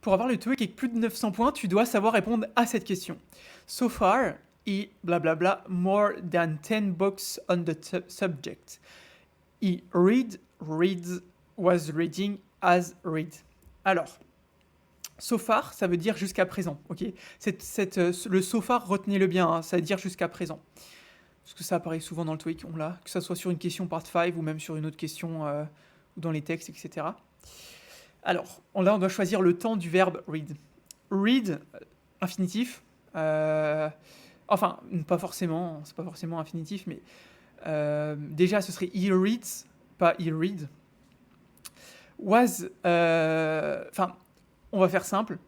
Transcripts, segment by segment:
Pour avoir le TOEIC avec plus de 900 points, tu dois savoir répondre à cette question. So far, he blablabla more than 10 books on the subject. He reads, was reading, has read. Alors, so far, ça veut dire jusqu'à présent, ok. Le so far, retenez-le bien, hein, ça veut dire jusqu'à présent. Parce que ça apparaît souvent dans le TOEIC, on l'a, que ça soit sur une question part 5 ou même sur une autre question ou dans les textes, etc. Alors, là, on doit choisir le temps du verbe read. Read, infinitif. Enfin, pas forcément, c'est pas forcément infinitif, mais déjà, ce serait he reads, pas he read. Was, enfin, on va faire simple.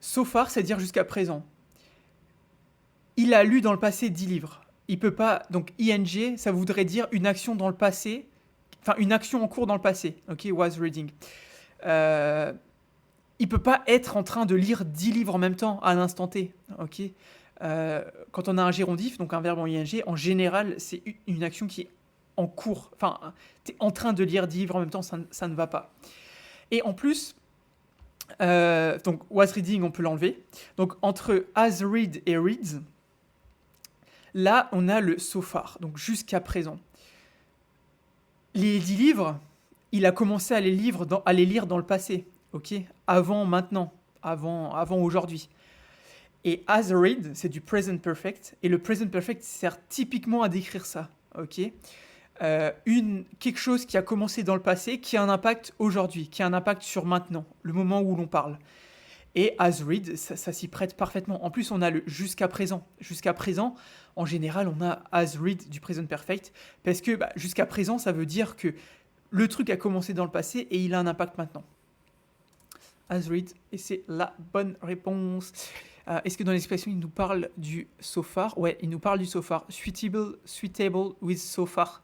So far, c'est-à-dire jusqu'à présent. Il a lu dans le passé 10 livres. Il peut pas, donc ing, ça voudrait dire une action dans le passé, enfin une action en cours dans le passé. Ok, was reading. Il peut pas être en train de lire 10 livres en même temps à l'instant T. Ok. Quand on a un gérondif, donc un verbe en ing, en général, c'est une action qui est en cours. Enfin, tu es en train de lire 10 livres en même temps, ça ne va pas. Et en plus, donc was reading, on peut l'enlever. Donc entre has read et reads, là, on a le so far, donc jusqu'à présent. Les 10 livres, il a commencé à les lire dans le passé, ok. Avant maintenant, avant aujourd'hui. Et has read, c'est du present perfect, et le present perfect sert typiquement à décrire ça, ok. Quelque chose qui a commencé dans le passé, qui a un impact aujourd'hui, qui a un impact sur maintenant, le moment où l'on parle. Et has read, ça s'y prête parfaitement. En plus, on a le jusqu'à présent. Jusqu'à présent, en général, on a has read du present perfect, parce que jusqu'à présent, ça veut dire que le truc a commencé dans le passé et il a un impact maintenant. Has read, et c'est la bonne réponse. Est-ce que dans l'expression, il nous parle du so far? Ouais, il nous parle du so far. Suitable with so far.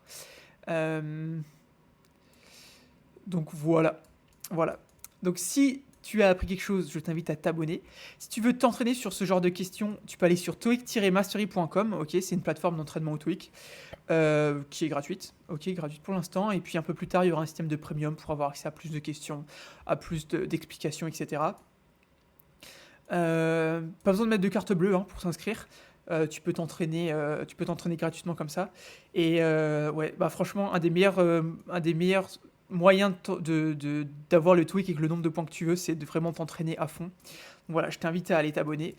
Donc voilà. Voilà. Donc si tu as appris quelque chose, je t'invite à t'abonner. Si tu veux t'entraîner sur ce genre de questions, tu peux aller sur toeic-mastery.com. Ok, c'est une plateforme d'entraînement au TOEIC qui est gratuite. Ok, gratuite pour l'instant. Et puis un peu plus tard, il y aura un système de premium pour avoir accès à plus de questions, à plus d'explications, etc. Pas besoin de mettre de carte bleue pour s'inscrire. Tu peux t'entraîner gratuitement comme ça. Et ouais, franchement, un des meilleurs moyens d'avoir le TOEIC avec le nombre de points que tu veux, c'est de vraiment t'entraîner à fond. Donc voilà, je t'invite à aller t'abonner.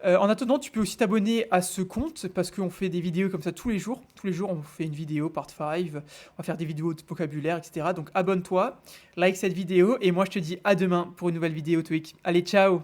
En attendant, tu peux aussi t'abonner à ce compte parce qu'on fait des vidéos comme ça tous les jours. Tous les jours, on fait une vidéo part 5, on va faire des vidéos de vocabulaire, etc. Donc abonne-toi, like cette vidéo et moi je te dis à demain pour une nouvelle vidéo TOEIC. Allez, ciao!